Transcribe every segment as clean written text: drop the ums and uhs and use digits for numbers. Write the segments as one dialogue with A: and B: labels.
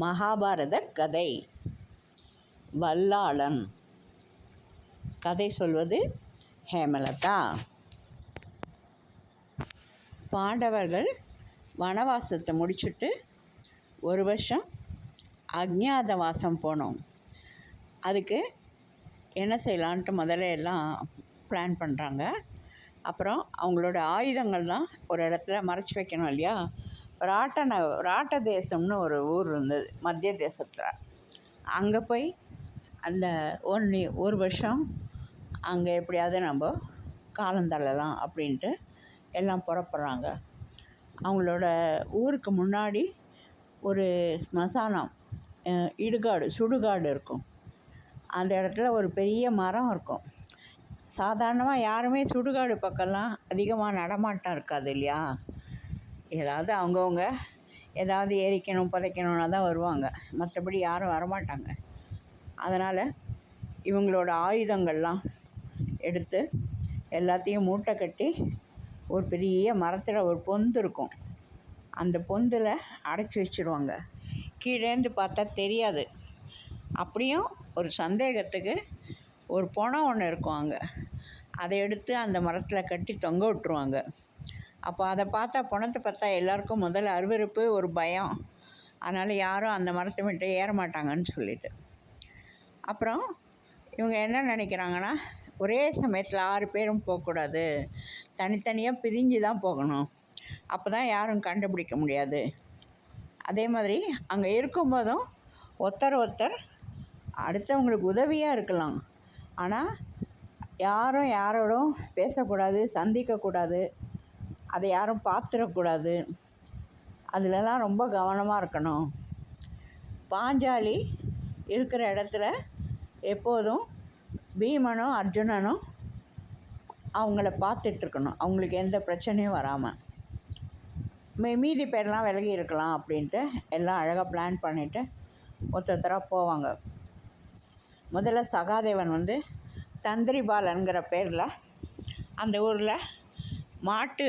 A: மகாபாரத கதை. வல்லாளன். கதை சொல்வது ஹேமலதா. பாண்டவர்கள் வனவாசத்தை முடிச்சுட்டு ஒரு வருஷம் அஜ்ஞாதவாசம் போனோம். அதுக்கு என்ன செய்யலான்ட்டு முதல்ல எல்லாம் பிளான் பண்ணுறாங்க. அப்புறம் அவங்களோட ஆயுதங்கள்லாம் ஒரு இடத்துல மறைச்சி வைக்கணும் இல்லையா. ராட்ட தேசம்னு ஒரு ஊர் இருந்தது மத்திய தேசத்தில். அங்கே போய் அந்த ஒரு வருஷம் அங்கே எப்படியாவது நம்ம காலம் தள்ளலாம் அப்படின்ட்டு எல்லாம் புறப்படுறாங்க. அவங்களோட ஊருக்கு முன்னாடி ஒரு ஸ்மசானம், சுடுகாடு இருக்கும். அந்த இடத்துல ஒரு பெரிய மரம் இருக்கும். சாதாரணமாக யாருமே சுடுகாடு பக்கம்லாம் அதிகமாக நடமாட்டம் இருக்காது இல்லையா. ஏதாவது அவங்கவுங்க ஏதாவது எரிக்கணும் புதைக்கணுன்னா தான் வருவாங்க, மற்றபடி யாரும் வரமாட்டாங்க. அதனால் இவங்களோட ஆயுதங்கள்லாம் எடுத்து எல்லாத்தையும் மூட்டை கட்டி ஒரு பெரிய மரத்தில் ஒரு பொந்து இருக்கும். அந்த பொந்தில் அடைச்சி வச்சுருவாங்க. கீழேந்து பார்த்தா தெரியாது. அப்படியும் ஒரு சந்தேகத்துக்கு ஒரு பணம் ஒன்று இருக்கும் அங்கே. அதை எடுத்து அந்த மரத்தில் கட்டி தொங்க விட்டுருவாங்க. அப்போ அதை பார்த்தா, பணத்தை பார்த்தா எல்லாருக்கும் முதல்ல அருவருப்பு, ஒரு பயம். அதனால் யாரும் அந்த மரத்தை விட்டு ஏற மாட்டாங்கன்னு சொல்லிட்டு, அப்புறம் இவங்க என்ன நினைக்கிறாங்கன்னா, ஒரே சமயத்தில் 6 பேரும் போகக்கூடாது, தனித்தனியாக பிரிஞ்சு தான் போகணும். அப்போ தான் யாரும் கண்டுபிடிக்க முடியாது. அதே மாதிரி அங்கே இருக்கும்போதும் ஒருத்தர் அடுத்தவங்களுக்கு உதவியாக இருக்கலாம். ஆனால் யாரும் யாரோடும் பேசக்கூடாது, சந்திக்கக்கூடாது, அதை யாரும் பார்த்துடக்கூடாது. அதிலெல்லாம் ரொம்ப கவனமாக இருக்கணும். பாஞ்சாலி இருக்கிற இடத்துல எப்போதும் பீமனும் அர்ஜுனனும் அவங்கள பார்த்துட்ருக்கணும், அவங்களுக்கு எந்த பிரச்சனையும் வராமல். மீதி பேர்லாம் விலகி இருக்கலாம் அப்படின்ட்டு எல்லாம் அழகாக பிளான் பண்ணிவிட்டு ஒருத்தராக போவாங்க. முதல்ல சகாதேவன் தந்திரிபாலன்கிற பேரில் அந்த ஊரில் மாட்டு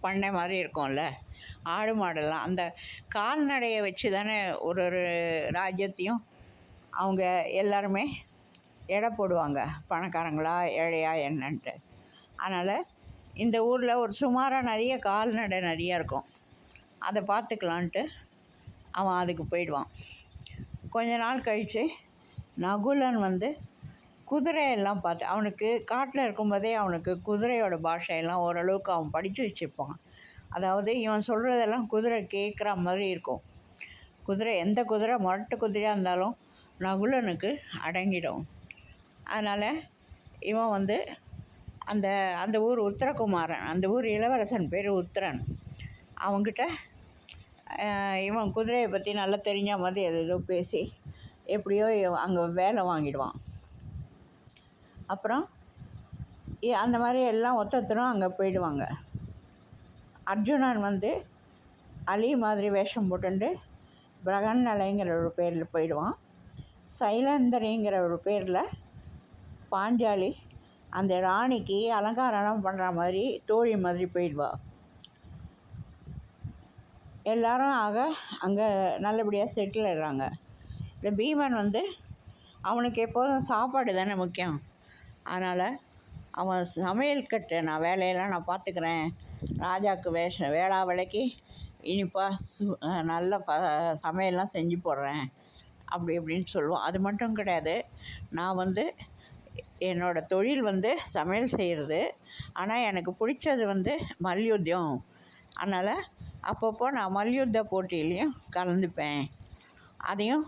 A: பண்ணை மாதிரி இருக்கும்ல, ஆடு மாடெல்லாம், அந்த கால்நடையை வச்சு தானே ஒரு ராஜ்யத்தையும் அவங்க எல்லாருமே எடை போடுவாங்க, பணக்காரங்களா ஏழையா என்னன்ட்டு. அதனால் இந்த ஊரில் ஒரு சுமாராக நிறைய கால்நடை நிறையா இருக்கும். அதை பார்த்துக்கலான்ட்டு அவன் அதுக்கு போயிடுவான். கொஞ்ச நாள் கழித்து நகுலன் குதிரையெல்லாம் பார்த்து, அவனுக்கு காட்டில் இருக்கும்போதே அவனுக்கு குதிரையோட பாஷையெல்லாம் ஓரளவுக்கு அவன் படித்து வச்சுருப்பான். அதாவது இவன் சொல்கிறதெல்லாம் குதிரை கேட்குற மாதிரி இருக்கும். எந்த குதிரை முரட்டு குதிரையாக இருந்தாலும் நகுலனுக்கு அடங்கிடும். அதனால் இவன் அந்த அந்த ஊர் உத்தரகுமாரன், அந்த ஊர் இளவரசன் பேர் உத்திரன். அவன்கிட்ட இவன் குதிரையை பற்றி நல்லா தெரிஞ்ச மாதிரி ஏதோ பேசி எப்படியோ அங்கே வேலை வாங்கிடுவான். அப்புறம் அந்த மாதிரி எல்லாம் ஒருத்தரும் அங்கே போயிடுவாங்க. அர்ஜுனன் அலி மாதிரி வேஷம் போட்டுண்டு பிரகன்னலைங்கிற ஒரு பேரில் போயிடுவான். சைலந்தரிங்கிற ஒரு பேரில் பாஞ்சாலி அந்த ராணிக்கு அலங்காரம்லாம் பண்ணுற மாதிரி தோழி மாதிரி போயிடுவா. எல்லாரும் அங்கே நல்லபடியாக செட்டில் ஆகிடுறாங்க. இந்த பீமன் அவனுக்கு எப்போதும் சாப்பாடு தானே முக்கியம். அதனால் அவன் சமையல் கட்டு, நான் வேலையெல்லாம் நான் பார்த்துக்கிறேன், ராஜாவுக்கு வேளா வேலைக்கு இனிப்பாக நல்ல சமையல்லாம் செஞ்சு போடுறேன் அப்படி இப்படின்னு சொல்லுவான். அது மட்டும் கிடையாது, நான் என்னோடய தொழில் சமையல் செய்கிறது, ஆனால் எனக்கு பிடிச்சது மல்யுத்தம். அதனால் அப்பப்போ நான் மல்யுத்த போட்டியிலையும் கலந்துப்பேன். அதையும்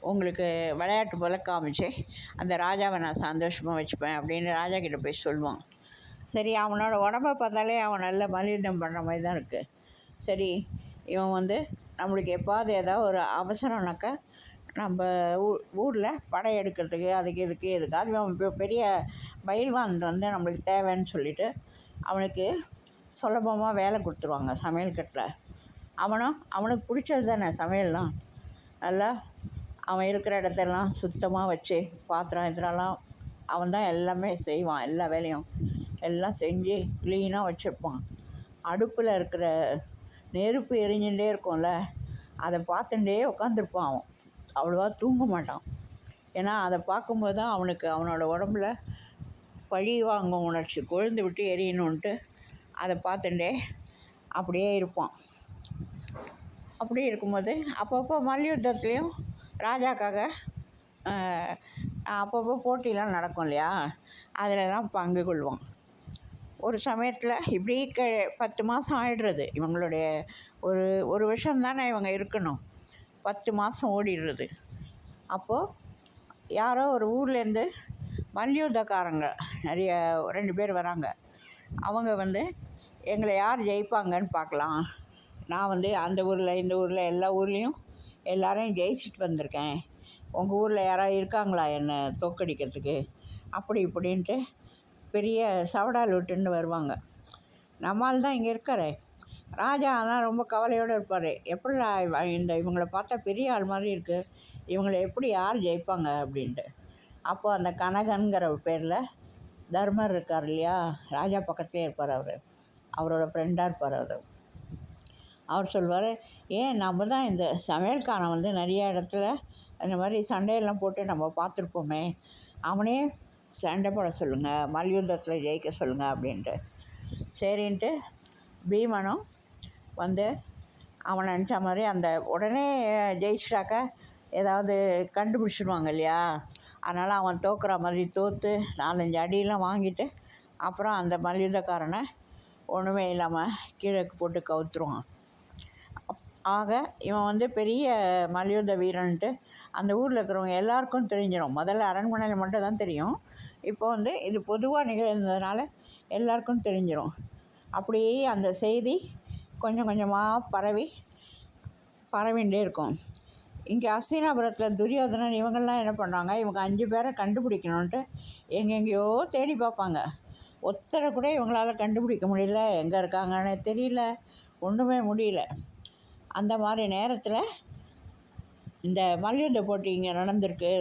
A: உங்களுக்கு விளையாட்டு போல் காமிச்சு அந்த ராஜாவை நான் சந்தோஷமாக வச்சுப்பேன் அப்படின்னு ராஜா கிட்டே போய் சொல்லுவான். சரி, அவனோட உடம்பை பார்த்தாலே அவன் நல்ல மல்யுத்தம் பண்ணுற மாதிரி தான் இருக்குது. சரி, இவன் நம்மளுக்கு எப்பாவது ஏதாவது ஒரு அவசரம்னாக்கா நம்ம ஊரில் படையெடுக்கிறதுக்கு அதுக்கு எதுக்காது அவன் பெரிய பயில்வான் நம்மளுக்கு தேவைன்னு சொல்லிவிட்டு அவனுக்கு சுலபமாக வேலை கொடுத்துருவாங்க சமையல் கட்டில். அவனுக்கு பிடிச்சது தானே சமையல்லாம். நல்லா அவன் இருக்கிற இடத்தெல்லாம் சுத்தமாக வச்சு பாத்திரம் இதெல்லாம் அவன் தான் எல்லாமே செய்வான். எல்லா வேலையும் எல்லாம் செஞ்சு க்ளீனாக வச்சுருப்பான். அடுப்பில் இருக்கிற நெருப்பு எரிஞ்சுட்டே இருக்கும்ல, அதை பார்த்துட்டே உட்காந்துருப்பான் அவன். அவ்வளோவா தூங்க மாட்டான். ஏன்னா அதை பார்க்கும்போது தான் அவனுக்கு அவனோட உடம்புல பழி வாங்கும் உணர்ச்சி கொழுந்து விட்டு எரியணுன்ட்டு அதை பார்த்துட்டே அப்படியே இருப்பான். அப்படியே இருக்கும்போது அப்பப்போ மல்யுத்தத்துலேயும் ராஜாக்காக அப்பப்போ போட்டிலாம் நடக்கும் இல்லையா, அதிலலாம் பங்கு கொள்வான். ஒரு சமயத்தில் இப்படி 10 மாதம் ஆகிடுறது. இவங்களுடைய ஒரு வருஷம் தானே இவங்க இருக்கணும், 10 மாதம் ஓடிடுறது. அப்போது யாரோ ஒரு ஊர்லேருந்து மல்யுத்தக்காரங்க நிறைய 2 பேர் வராங்க. அவங்க எங்களை யார் ஜெயிப்பாங்கன்னு பார்க்கலாம், நான் அந்த ஊரில் இந்த ஊரில் எல்லா ஊர்லேயும் எல்லோரையும் ஜெயிச்சுட்டு வந்திருக்கேன், உங்கள் ஊரில் யாராவது இருக்காங்களா என்னை தோக்கடிக்கிறதுக்கு, அப்படி இப்படின்ட்டு பெரிய சவடால் விட்டுன்னு வருவாங்க. நம்மால் தான் இங்கே இருக்கார் ராஜா. ஆனால் ரொம்ப கவலையோடு இருப்பார். எப்படி இவங்களை பார்த்தா பெரிய ஆள் மாதிரி இருக்குது, இவங்களை எப்படி யார் ஜெயிப்பாங்க அப்படின்ட்டு. அப்போது அந்த கனகன்கிற பேரில் தர்மர் இருக்கார் இல்லையா, ராஜா பக்கத்துலேயே இருப்பார். அவரோட ஃப்ரெண்டாக இருப்பார். அவர் சொல்வார், ஏன் நம்ம தான் இந்த சமையல்காரன் நிறைய இடத்துல இந்த மாதிரி சண்டையெல்லாம் போட்டு நம்ம பார்த்துருப்போமே, அவனே சண்டை போட சொல்லுங்கள், மல்யுத்தத்தில் ஜெயிக்க சொல்லுங்கள் அப்படின்ட்டு. சரின்ட்டு பீமனும் அவன் நினச்ச மாதிரி அந்த உடனே ஜெயிச்சிட்டாக்க ஏதாவது கண்டுபிடிச்சிடுவாங்க இல்லையா, அதனால் அவன் தோக்குற மாதிரி தோற்று 4-5 அடியெலாம் வாங்கிட்டு அப்புறம் அந்த மல்யுத்தக்காரனை ஒன்றுமே இல்லாமல் கீழே போட்டு கவுத்துருவான். ஆக இவன் பெரிய மல்யுத்த வீரன்ட்டு அந்த ஊரில் இருக்கிறவங்க எல்லாருக்கும் தெரிஞ்சிடும். முதல்ல அரண்மனையில் மட்டும் தான் தெரியும், இப்போ இது பொதுவாக நிகழ்ந்ததுனால எல்லாருக்கும் தெரிஞ்சிடும். அப்படியே அந்த செய்தி கொஞ்சம் கொஞ்சமாக பரவிண்டே இருக்கும். இங்கே அஸ்தினாபுரத்தில் துரியோதனன் இவங்கெல்லாம் என்ன பண்ணுறாங்க, இவங்க 5 பேரை கண்டுபிடிக்கணுன்ட்டு எங்கெங்கேயோ தேடி பார்ப்பாங்க. ஒருத்தரை கூட இவங்களால் கண்டுபிடிக்க முடியல, எங்கே இருக்காங்கன்னு தெரியல, ஒன்றுமே முடியல. அந்த மாதிரி நேரத்தில் இந்த மல்யுத்த போட்டி இங்கே நடந்திருக்கு,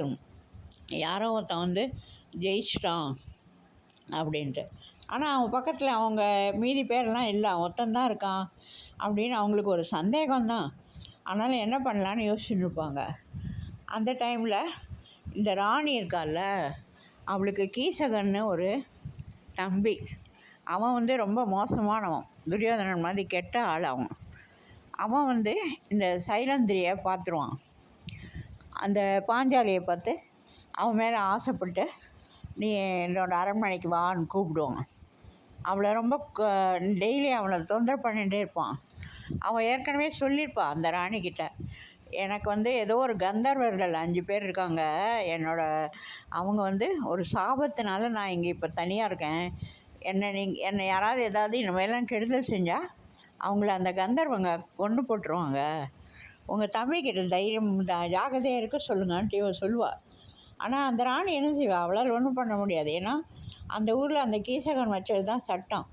A: யாரோ ஒருத்தன் ஜெயிச்சிட்டான் அப்படின்ட்டு. ஆனால் அவன் பக்கத்தில் அவங்க மீதி பேரெல்லாம் இல்லை, ஒருத்தந்தான் இருக்கான் அப்படின்னு அவங்களுக்கு ஒரு சந்தேகம்தான். ஆனாலும் என்ன பண்ணலான்னு யோசிச்சுட்டு இருப்பாங்க. அந்த டைமில் இந்த ராணி இருக்கால்ல, அவளுக்கு கீசகன்னு ஒரு தம்பி. அவன் ரொம்ப மோசமானவன், துரியோதனன் மாதிரி கெட்ட ஆள். அவன் இந்த சைலந்திரியை பார்த்துருவான். அந்த பாஞ்சாலியை பார்த்து அவன் மேலே ஆசைப்பட்டு நீ என்னோடய அரண்மனைக்கு வான்னு கூப்பிடுவான். அவளை ரொம்ப டெய்லி அவளை தொந்தரவு பண்ணிகிட்டே இருப்பான். அவன் ஏற்கனவே சொல்லியிருப்பான் அந்த ராணிக்கிட்ட, எனக்கு ஏதோ ஒரு கந்தர்வர்கள் 5 பேர் இருக்காங்க, அவங்க ஒரு சாபத்தினால நான் இங்கே இப்போ தனியாக இருக்கேன், என்னை யாராவது ஏதாவது இனிமேலாம் கெடுதல் செஞ்சால் அவங்கள அந்த கந்தர்வங்க கொண்டு போட்டுருவாங்க, உங்கள் தம்பிக்கிட்ட தைரியம் ஜாகிரதையாக இருக்க சொல்லுங்கன்ட்டு இவன் சொல்லுவாள். ஆனால் அந்த ராணி என்ன செய்வா, அவளால் ஒன்றும் பண்ண முடியாது. ஏன்னா அந்த ஊரில் அந்த கீசகன் வச்சது தான் சட்டம்,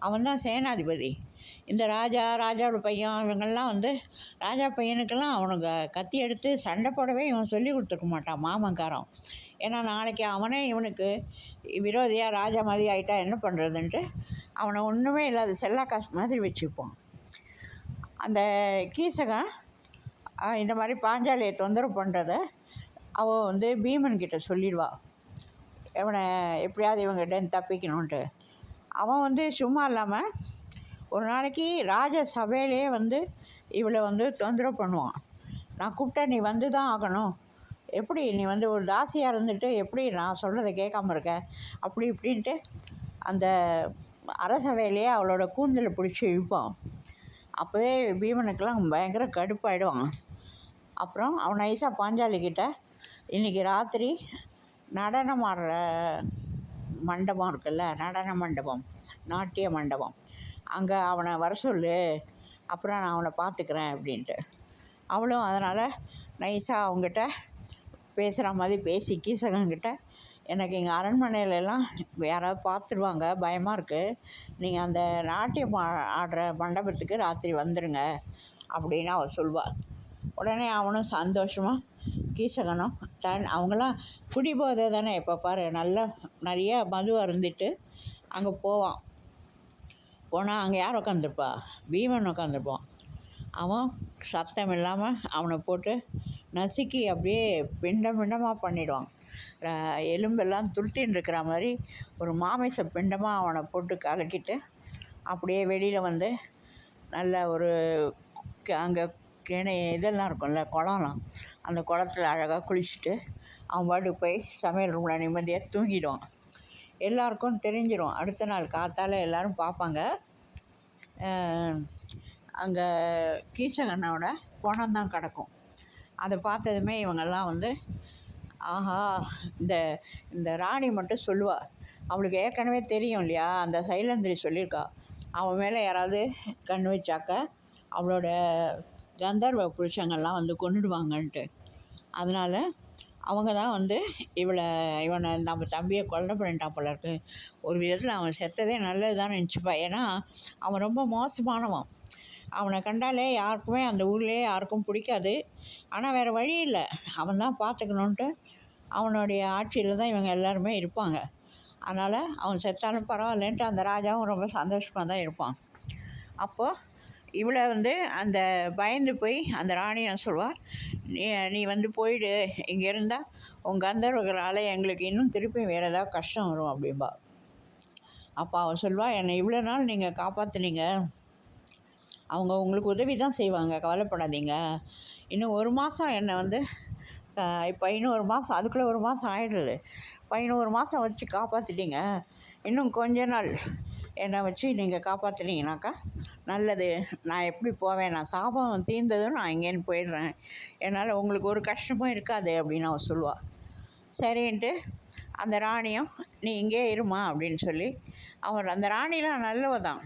A: அவன் தான் சேனாதிபதி. இந்த ராஜாவோட பையன் இவங்கெல்லாம் ராஜா பையனுக்கெல்லாம் அவனுக்கு கத்தி எடுத்து சண்டை போடவே இவன் சொல்லி கொடுத்துருக்க மாட்டான் மாமன்காரன். ஏன்னா நாளைக்கு அவனே இவனுக்கு விரோதியாக ராஜா மாதிரி ஆகிட்டா என்ன பண்ணுறதுன்ட்டு அவனை ஒன்றுமே இல்லாத செல்லாக்காசு மாதிரி வச்சுப்பான். அந்த கீசகன் இந்த மாதிரி பாஞ்சாலியை தொந்தரவு பண்ணுறத அவள் பீமன்கிட்ட சொல்லிடுவாள், இவனை எப்படியாவது இவங்ககிட்ட தப்பிக்கணுன்ட்டு. அவன் சும்மா இல்லாமல் ஒரு நாளைக்கு ராஜ சபையிலே இவளை தொந்தரவு பண்ணுவான். நான் கூப்பிட்டா நீ தான் ஆகணும், எப்படி நீ ஒரு தாசியாக இருந்துட்டு எப்படி நான் சொல்கிறத கேட்காம இருக்க, அப்படி இப்படின்ட்டு அந்த அரசவையிலேயே அவளோட கூந்தலை பிடிச்சி இழுப்பான். அப்போவே பீமனுக்கெல்லாம் பயங்கர கடுப்பாயிடுவான். அப்புறம் அவன் நைஸாக பாஞ்சாலிக்கிட்ட இன்றைக்கி ராத்திரி நடனம் ஆடுற மண்டபம் இருக்குல்ல, நடன மண்டபம், நாட்டிய மண்டபம், அங்கே அவனை வர சொல்லு, அப்புறம் நான் அவனை பார்த்துக்கிறேன் அப்படின்ட்டு. அவளும் அதனால் நைஸாக அவங்ககிட்ட பேசுகிற மாதிரி பேசி கீசகன்கிட்ட, எனக்கு எங்கள் அரண்மனையிலலாம் யாராவது பார்த்துருவாங்க, பயமாக இருக்குது, நீங்கள் அந்த நாட்டியம் ஆடுற மண்டபத்துக்கு ராத்திரி வந்துடுங்க அப்படின்னு அவள் சொல்வாள். உடனே அவனும் சந்தோஷமாக கீசகனும் அவங்களாம் குடிபோதை தானே, இப்போ பாரு நல்லா நிறைய மது அருந்திட்டு அங்கே போவான். போனால் அங்கே யார் உட்காந்துருப்பா, பீமன் உட்காந்துருப்பான். அவன் சத்தம் இல்லாமல் அவனை போட்டு நசுக்கி அப்படியே பிண்டம் பிண்டமாக பண்ணிவிடுவான். எலும்பெல்லாம் துருத்தின்னு இருக்கிற மாதிரி ஒரு மாமிச பிண்டமாக அவனை போட்டு கலக்கிட்டு அப்படியே வெளியில் வந்து நல்ல ஒரு அங்கே இதெல்லாம் இருக்கும்ல, குளம்லாம், அந்த குளத்துல அழகாக குளிச்சுட்டு அவன் பாட்டுக்கு போய் சமையல் ரூமில் நிம்மதியாக தூங்கிடுவான். எல்லாருக்கும் தெரிஞ்சிடும். அடுத்த நாள் காத்தால் எல்லோரும் பார்ப்பாங்க, அங்கே கீசகண்ணோட பணம் தான் கிடக்கும். அதை பார்த்ததுமே இவங்கெல்லாம் வந்து ஆஹா, இந்த இந்த ராணி மட்டும் சொல்லுவாள், அவளுக்கு ஏற்கனவே தெரியும் இல்லையா, அந்த சைலந்திரி சொல்லியிருக்கா, அவன் மேலே யாராவது கண் வச்சாக்க அவளோட கந்தர்வ புருஷங்கள்லாம் வந்து கொண்டுடுவாங்கன்ட்டு. அதனால் அவங்க தான் வந்து இவனை நம்ம தம்பியை கொலை பண்ணிட்டான் போல இருக்கு. ஒரு விதத்தில் அவன் செத்ததே நல்லது தான் நினச்சிப்பா. ஏன்னா அவன் ரொம்ப மோசமானவன். அவனை கண்டாலே யாருக்குமே அந்த ஊர்லேயே யாருக்கும் பிடிக்காது. ஆனால் வேறு வழி இல்லை, அவன் தான் பார்த்துக்கணுன்ட்டு அவனுடைய ஆட்சியில் தான் இவங்க எல்லாருமே இருப்பாங்க. அதனால் அவன் செத்தாலும் பரவாயில்லன்ட்டு அந்த ராஜாவும் ரொம்ப சந்தோஷமாக தான் இருப்பான். அப்போது இவளை வந்து அந்த பயந்து போய் அந்த ராணியை சொல்வாள், நீ வந்து போயிடு, இங்கே இருந்தால் உங்கள் கந்தர்வர்களால் எங்களுக்கு இன்னும் திருப்பி வேறு ஏதாவது கஷ்டம் வரும் அப்படின்பா. அப்போ அவன் சொல்வாள், என்னை இவ்வளோ நாள் நீங்கள் காப்பாற்றுனீங்க, அவங்க உங்களுக்கு உதவி தான் செய்வாங்க, கவலைப்படாதீங்க. இன்னும் 1 மாதம் என்னை வந்து இப்போ இன்னும் 1 மாதம், அதுக்குள்ளே 1 மாதம் ஆகிடுது, 11 மாதம் வச்சு காப்பாற்றிட்டீங்க. இன்னும் கொஞ்ச நாள் என்னை வச்சு நீங்கள் காப்பாற்றுனீங்கனாக்கா நல்லது. நான் எப்படி போவேன், நான் சாபம் தீர்ந்ததும் நான் இங்கேன்னு போயிடுறேன், என்னால் உங்களுக்கு ஒரு கஷ்டமும் இருக்காது அப்படின்னு அவன் சொல்லுவாள். சரின்ட்டு அந்த ராணியும் நீ இங்கே இருமா அப்படின்னு சொல்லி அவன், அந்த ராணிலாம் நல்லவ தான்,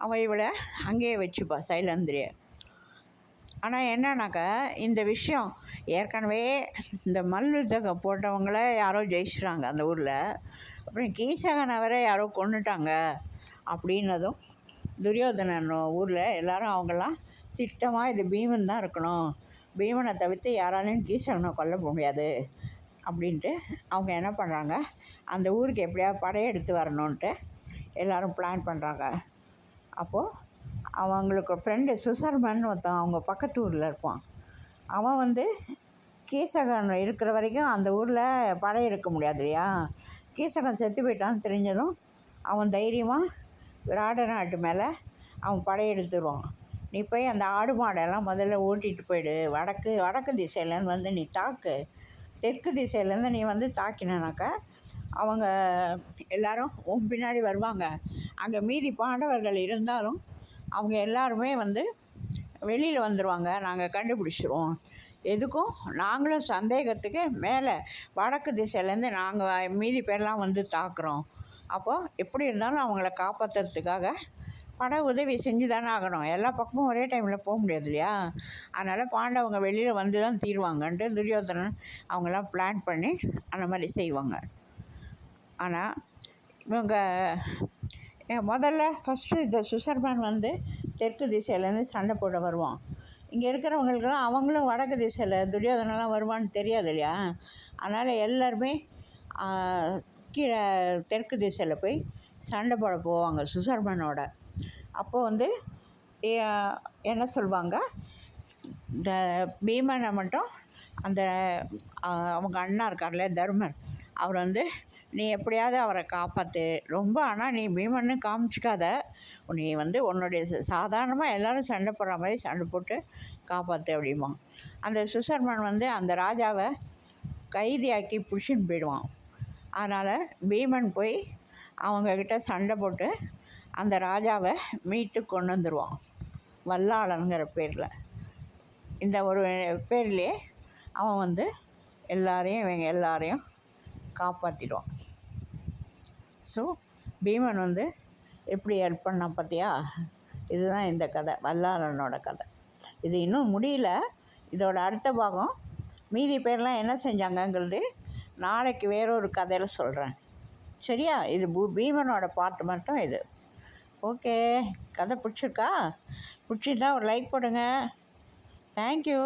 A: அவன் இவளை அங்கேயே வச்சுப்பா, சைலந்திரியை. ஆனால் என்னன்னாக்கா இந்த விஷயம் ஏற்கனவே இந்த மல்யுத்த போட்டவங்கள யாரோ ஜெயிச்சிட்டாங்க அந்த ஊரில், அப்புறம் கீசகனை வரை யாரோ கொண்டுட்டாங்க அப்படின்னதும் துரியோதனன் ஊரில் எல்லோரும் அவங்கெல்லாம் திட்டமாக இது பீமன் தான் இருக்கணும், பீமனை தவிர்த்து யாராலையும் கீசகனை கொல்ல முடியாது அப்படின்ட்டு அவங்க என்ன பண்ணுறாங்க, அந்த ஊருக்கு எப்படியாவது படையெடுத்து வரணுன்ட்டு எல்லோரும் பிளான் பண்ணுறாங்க. அப்போது அவங்களுக்கு ஃப்ரெண்டு சுசர்மன் ஒருத்தன் அவங்க பக்கத்து ஊரில் இருப்பான். அவன் வந்து கீசகன் இருக்கிற வரைக்கும் அந்த ஊரில் படையெடுக்க முடியாது இல்லையா, கீசகன் செத்து போயிட்டான்னு தெரிஞ்சதும் அவன் தைரியமாக விராட நாட்டு மேலே அவன் படையெடுத்துருவான். நீ போய் அந்த ஆடு மாடெல்லாம் முதல்ல ஓட்டிகிட்டு போயிடு, வடக்கு திசையிலேருந்து வந்து நீ தாக்கு, தெற்கு திசையிலேருந்து நீ வந்து தாக்கினானாக்கா அவங்க எல்லோரும் உன் பின்னாடி வருவாங்க. அங்கே மீதி பாண்டவர்கள் இருந்தாலும் அவங்க எல்லாருமே வந்து வெளியில் வந்துடுவாங்க, நாங்கள் கண்டுபிடிச்சிருவோம். எதுக்கும் நாங்களும் சந்தேகத்துக்கு மேலே வடக்கு திசையிலேருந்து நாங்கள் மீதி பேர்லாம் வந்து தாக்குறோம். அப்போது எப்படி இருந்தாலும் அவங்கள காப்பாற்றுறதுக்காக பட உதவி செஞ்சு தானே ஆகணும், எல்லா பக்கமும் ஒரே டைமில் போக முடியாது இல்லையா, அதனால் பாண்டவங்க வெளியில் வந்து தான் தீருவாங்கன்ட்டு துரியோதனன் அவங்கெல்லாம் பிளான் பண்ணி அந்த மாதிரி செய்வாங்க. ஆனால் இவங்க முதல்ல ஃபஸ்ட்டு இந்த சுசர்மன் வந்து தெற்கு திசையிலேருந்து சண்டை போட வருவான். இங்கே இருக்கிறவங்களுக்கெல்லாம் அவங்களும் வடக்கு திசையில் துரியோதனெல்லாம் வருவான்னு தெரியாது இல்லையா, அதனால் எல்லாருமே கீழே தெற்கு திசையில் போய் சண்டை போட போவாங்க சுசர்மனோட. அப்போது வந்து என்ன சொல்லுவாங்க, இந்த பீமனை மட்டும் அந்த அவங்க அண்ணா இருக்கார்ல தர்மர், அவர் வந்து நீ எப்படியாவது அவரை காப்பாற்று, ரொம்ப ஆனால் நீ பீமன்னு காமிச்சிக்காத, நீ வந்து உன்னுடைய சாதாரணமாக எல்லோரும் சண்டை போடுற மாதிரி சண்டை போட்டு காப்பாற்று அப்படிம்பான். அந்த சுசர்மன் வந்து அந்த ராஜாவை கைதியாக்கி பிடிச்சின்னு போயிடுவான். அதனால் பீமன் போய் அவங்கக்கிட்ட சண்டை போட்டு அந்த ராஜாவை மீட்டு கொண்டு வந்துடுவான், வல்லாளனுங்கிற பேரில். இந்த ஒரு பேர்லேயே அவன் வந்து இவங்க எல்லாரையும் காப்பாற்றிடுவான். ஸோ பீமன் வந்து எப்படி ஹெல்ப் பண்ணான் பார்த்தியா, இதுதான் இந்த கதை, வல்லாளனோட கதை. இது இன்னும் முடியல, இதோட அடுத்த பாகம் மீதி பேர்லாம் என்ன செஞ்சாங்கங்கிறது நாளைக்கு வேறொரு கதையில் சொல்கிறேன், சரியா. இது பீமனோட பாட்டு மட்டும் இது. ஓகே, கதை பிடிச்சிருக்கா? பிடிச்சிருந்தா ஒரு லைக் போடுங்க. தேங்க்யூ.